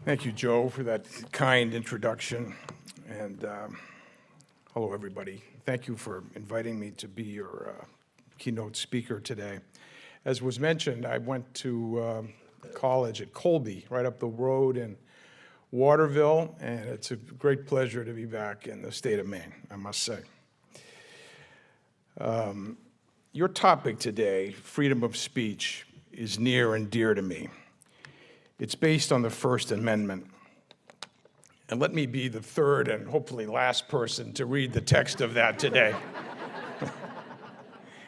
Thank you, Joe, for that kind introduction. And hello, everybody. Thank you for inviting me to be your keynote speaker today. As was mentioned, I went to college at Colby, right up the road in Waterville, and it's a great pleasure to be back in the state of Maine, I must say. Your topic today, freedom of speech, is near and dear to me. It's based on the First Amendment. And let me be the third and hopefully last person to read the text of that today.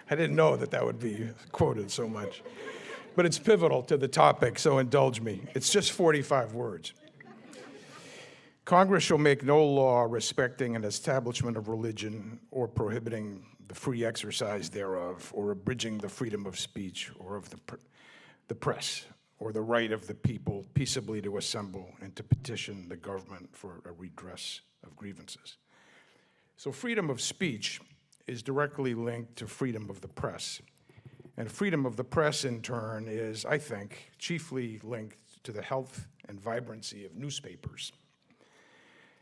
I didn't know that would be quoted so much. But it's pivotal to the topic, so indulge me. It's just 45 words. Congress shall make no law respecting an establishment of religion or prohibiting the free exercise thereof or abridging the freedom of speech or of the press or the right of the people peaceably to assemble and to petition the government for a redress of grievances. So freedom of speech is directly linked to freedom of the press. And freedom of the press, in turn, is, I think, chiefly linked to the health and vibrancy of newspapers.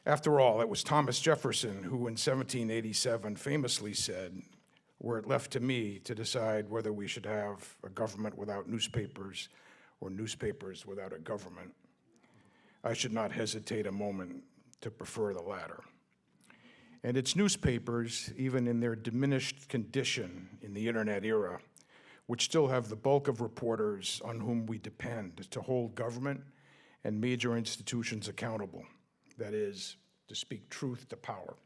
After all, it was Thomas Jefferson who in 1787 famously said, "Were it left to me to decide whether we should have a government without newspapers or newspapers without a government, I should not hesitate a moment to prefer the latter." And it's newspapers, even in their diminished condition in the internet era, which still have the bulk of reporters on whom we depend to hold government and major institutions accountable. That is, to speak truth to power.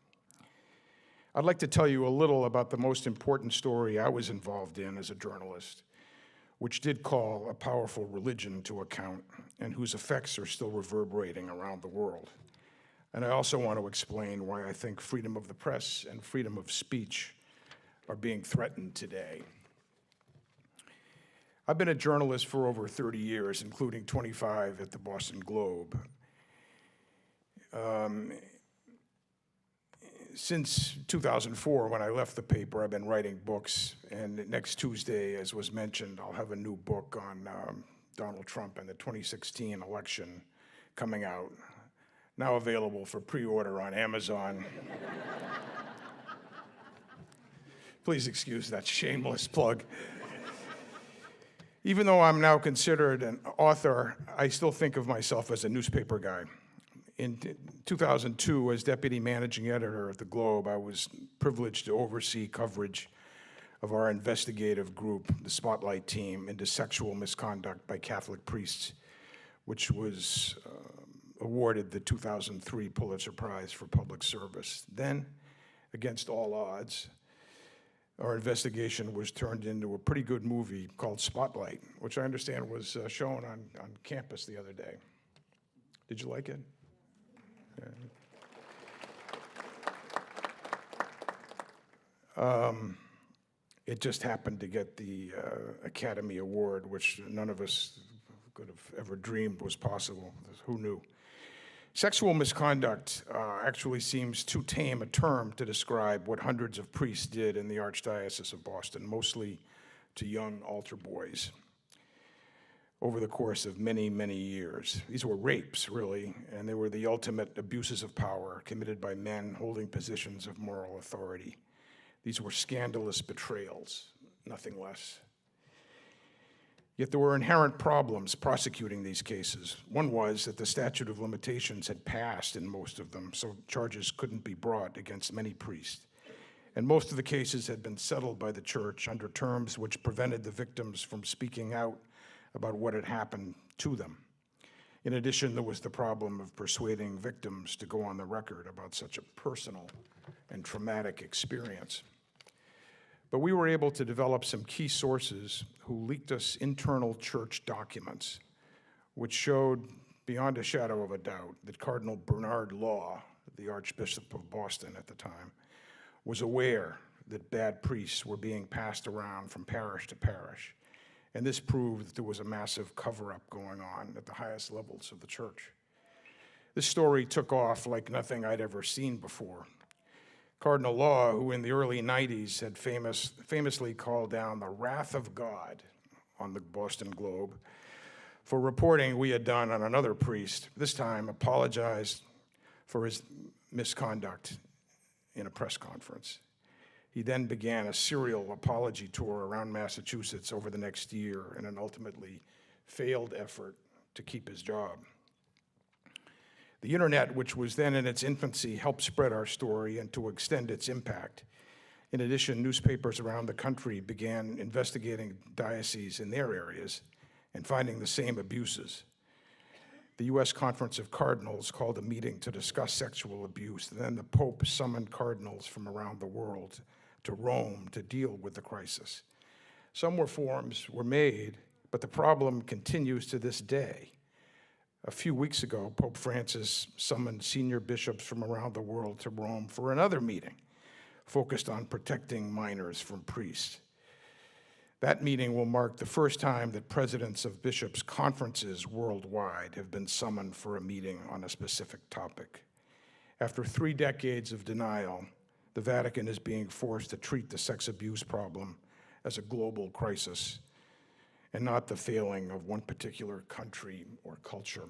I'd like to tell you a little about the most important story I was involved in as a journalist, which did call a powerful religion to account and whose effects are still reverberating around the world. And I also want to explain why I think freedom of the press and freedom of speech are being threatened today. I've been a journalist for over 30 years, including 25 at the Boston Globe. Since 2004, when I left the paper, I've been writing books, and next Tuesday, as was mentioned, I'll have a new book on Donald Trump and the 2016 election coming out, now available for pre-order on Amazon. Please excuse that shameless plug. Even though I'm now considered an author, I still think of myself as a newspaper guy. In 2002, as deputy managing editor at the Globe, I was privileged to oversee coverage of our investigative group, the Spotlight Team, into sexual misconduct by Catholic priests, which was awarded the 2003 Pulitzer Prize for Public Service. Then, against all odds, our investigation was turned into a pretty good movie called Spotlight, which I understand was shown on campus the other day. Did you like it? It just happened to get the Academy Award, which none of us could have ever dreamed was possible. Who knew? Sexual misconduct actually seems too tame a term to describe what hundreds of priests did in the Archdiocese of Boston, mostly to young altar boys, over the course of many, many years. These were rapes, really, and they were the ultimate abuses of power committed by men holding positions of moral authority. These were scandalous betrayals, nothing less. Yet there were inherent problems prosecuting these cases. One was that the statute of limitations had passed in most of them, so charges couldn't be brought against many priests. And most of the cases had been settled by the church under terms which prevented the victims from speaking out about what had happened to them. In addition, there was the problem of persuading victims to go on the record about such a personal and traumatic experience. But we were able to develop some key sources who leaked us internal church documents, which showed beyond a shadow of a doubt that Cardinal Bernard Law, the Archbishop of Boston at the time, was aware that bad priests were being passed around from parish to parish. And this proved that there was a massive cover-up going on at the highest levels of the church. This story took off like nothing I'd ever seen before. Cardinal Law, who in the early 90s had famously called down the wrath of God on the Boston Globe, for reporting we had done on another priest, this time apologized for his misconduct in a press conference. He then began a serial apology tour around Massachusetts over the next year in an ultimately failed effort to keep his job. The internet, which was then in its infancy, helped spread our story and to extend its impact. In addition, newspapers around the country began investigating dioceses in their areas and finding the same abuses. The U.S. Conference of Cardinals called a meeting to discuss sexual abuse, and then the Pope summoned cardinals from around the world to Rome to deal with the crisis. Some reforms were made, but the problem continues to this day. A few weeks ago, Pope Francis summoned senior bishops from around the world to Rome for another meeting focused on protecting minors from priests. That meeting will mark the first time that presidents of bishops' conferences worldwide have been summoned for a meeting on a specific topic. After 3 decades of denial, the Vatican is being forced to treat the sex abuse problem as a global crisis and not the failing of one particular country or culture.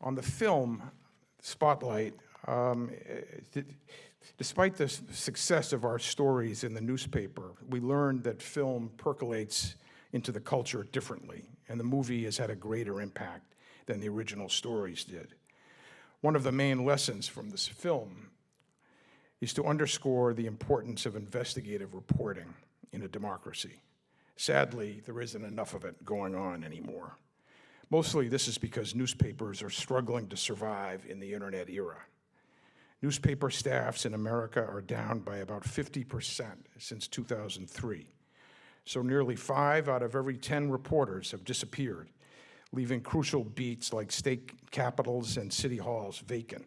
On the film Spotlight, despite the success of our stories in the newspaper, we learned that film percolates into the culture differently, and the movie has had a greater impact than the original stories did. One of the main lessons from this film is to underscore the importance of investigative reporting in a democracy. Sadly, there isn't enough of it going on anymore. Mostly this is because newspapers are struggling to survive in the internet era. Newspaper staffs in America are down by about 50% since 2003. So nearly 5 out of every 10 reporters have disappeared, leaving crucial beats like state capitals and city halls vacant,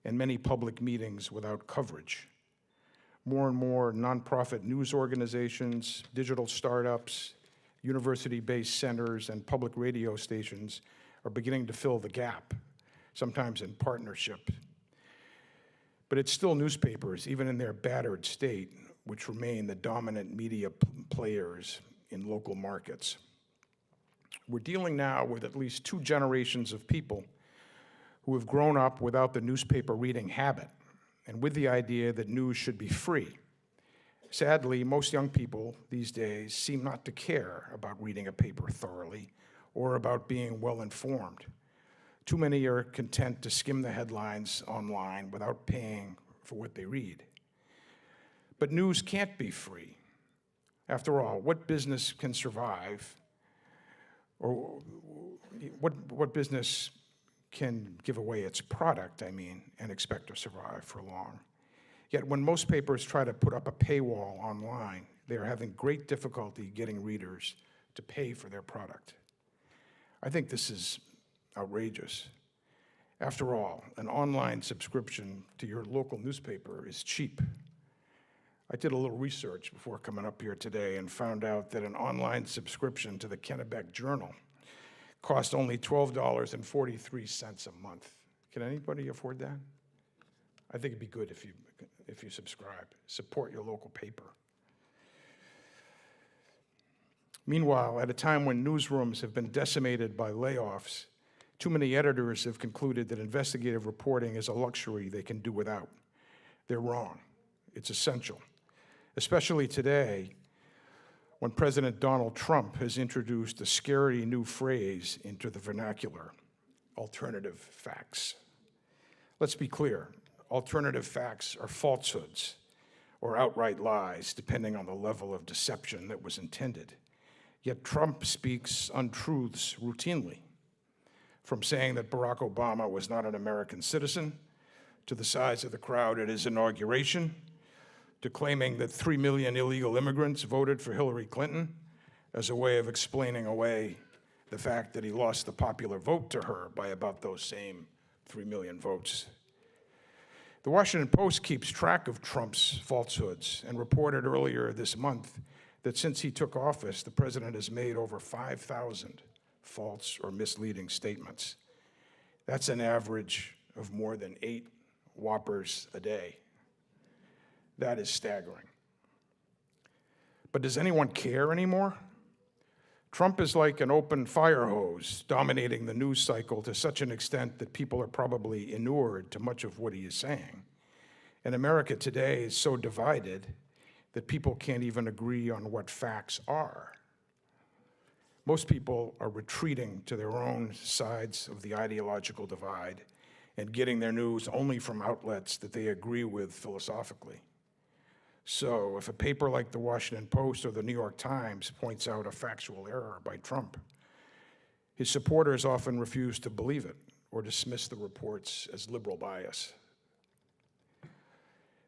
and many public meetings without coverage. More and more nonprofit news organizations, digital startups, university-based centers, and public radio stations are beginning to fill the gap, sometimes in partnership. But it's still newspapers, even in their battered state, which remain the dominant media players in local markets. We're dealing now with at least 2 generations of people who have grown up without the newspaper reading habit and with the idea that news should be free. Sadly, most young people these days seem not to care about reading a paper thoroughly or about being well-informed. Too many are content to skim the headlines online without paying for what they read. But news can't be free. After all, what business can survive, or what business can give away its product, and expect to survive for long? Yet when most papers try to put up a paywall online, they are having great difficulty getting readers to pay for their product. I think this is outrageous. After all, an online subscription to your local newspaper is cheap. I did a little research before coming up here today and found out that an online subscription to the Kennebec Journal costs only $12.43 a month. Can anybody afford that? I think it'd be good if you subscribe. Support your local paper. Meanwhile, at a time when newsrooms have been decimated by layoffs, too many editors have concluded that investigative reporting is a luxury they can do without. They're wrong. It's essential, especially today when President Donald Trump has introduced a scary new phrase into the vernacular: alternative facts. Let's be clear. Alternative facts are falsehoods or outright lies, depending on the level of deception that was intended. Yet Trump speaks untruths routinely, from saying that Barack Obama was not an American citizen, to the size of the crowd at his inauguration, to claiming that 3 million illegal immigrants voted for Hillary Clinton as a way of explaining away the fact that he lost the popular vote to her by about those same 3 million votes. The Washington Post keeps track of Trump's falsehoods and reported earlier this month that since he took office, the president has made over 5,000 false or misleading statements. That's an average of more than 8 whoppers a day. That is staggering. But does anyone care anymore? Trump is like an open fire hose, dominating the news cycle to such an extent that people are probably inured to much of what he is saying. And America today is so divided that people can't even agree on what facts are. Most people are retreating to their own sides of the ideological divide and getting their news only from outlets that they agree with philosophically. So if a paper like the Washington Post or the New York Times points out a factual error by Trump, his supporters often refuse to believe it or dismiss the reports as liberal bias.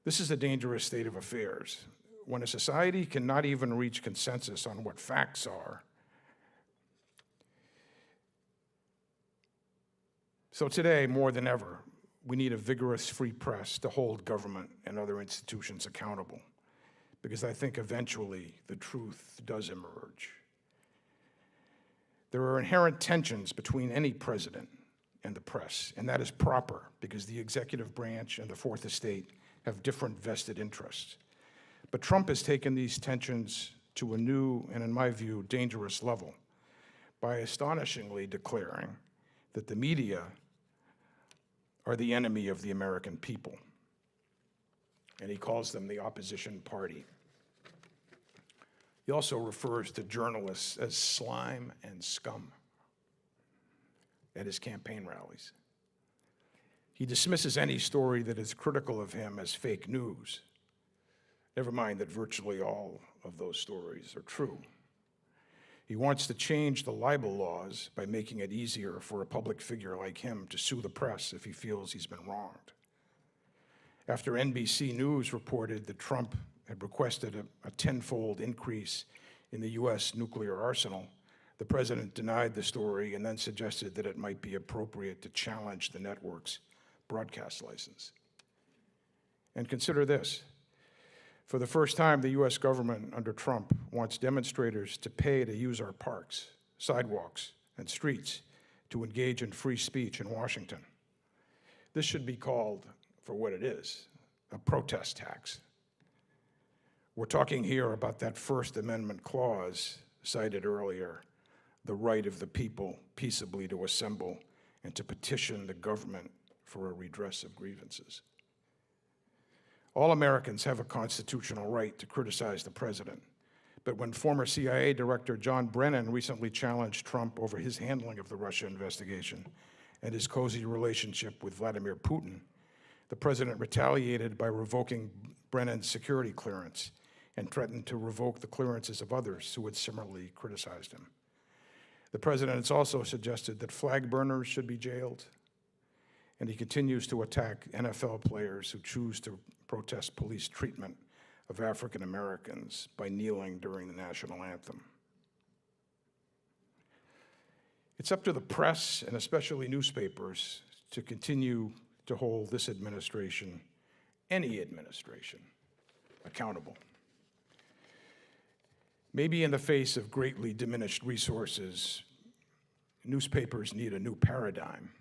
This is a dangerous state of affairs. When a society cannot even reach consensus on what facts are. So today, more than ever, we need a vigorous free press to hold government and other institutions accountable, because I think eventually the truth does emerge. There are inherent tensions between any president and the press, and that is proper because the executive branch and the Fourth Estate have different vested interests. But Trump has taken these tensions to a new and, in my view, dangerous level by astonishingly declaring that the media are the enemy of the American people. And he calls them the opposition party. He also refers to journalists as slime and scum at his campaign rallies. He dismisses any story that is critical of him as fake news. Never mind that virtually all of those stories are true. He wants to change the libel laws by making it easier for a public figure like him to sue the press if he feels he's been wronged. After NBC News reported that Trump had requested a tenfold increase in the U.S. nuclear arsenal, the president denied the story and then suggested that it might be appropriate to challenge the network's broadcast license. And consider this. For the first time, the U.S. government under Trump wants demonstrators to pay to use our parks, sidewalks, and streets to engage in free speech in Washington. This should be called, for what it is, a protest tax. We're talking here about that First Amendment clause cited earlier, the right of the people peaceably to assemble and to petition the government for a redress of grievances. All Americans have a constitutional right to criticize the president, but when former CIA Director John Brennan recently challenged Trump over his handling of the Russia investigation and his cozy relationship with Vladimir Putin, the president retaliated by revoking Brennan's security clearance and threatened to revoke the clearances of others who had similarly criticized him. The president has also suggested that flag burners should be jailed, and he continues to attack NFL players who choose to protest police treatment of African Americans by kneeling during the national anthem. It's up to the press, and especially newspapers, to continue to hold this administration, any administration, accountable. Maybe in the face of greatly diminished resources, newspapers need a new paradigm.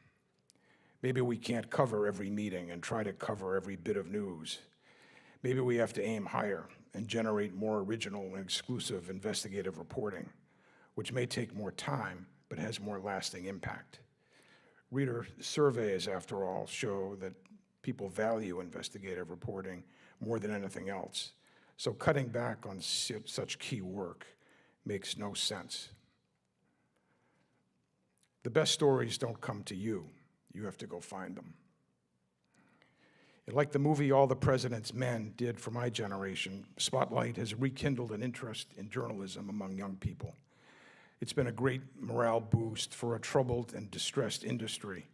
Maybe we can't cover every meeting and try to cover every bit of news. Maybe we have to aim higher and generate more original and exclusive investigative reporting, which may take more time but has more lasting impact. Reader surveys, after all, show that people value investigative reporting more than anything else. So cutting back on such key work makes no sense. The best stories don't come to you. You have to go find them. And like the movie All the President's Men did for my generation, Spotlight has rekindled an interest in journalism among young people. It's been a great morale boost for a troubled and distressed industry.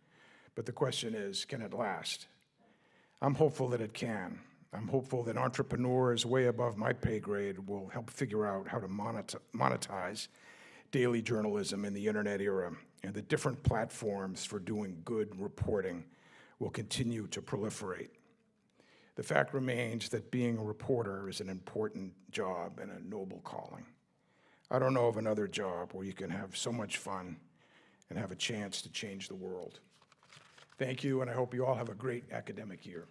But the question is, can it last? I'm hopeful that it can. I'm hopeful that entrepreneurs way above my pay grade will help figure out how to monetize daily journalism in the internet era, and the different platforms for doing good reporting will continue to proliferate. The fact remains that being a reporter is an important job and a noble calling. I don't know of another job where you can have so much fun and have a chance to change the world. Thank you, and I hope you all have a great academic year.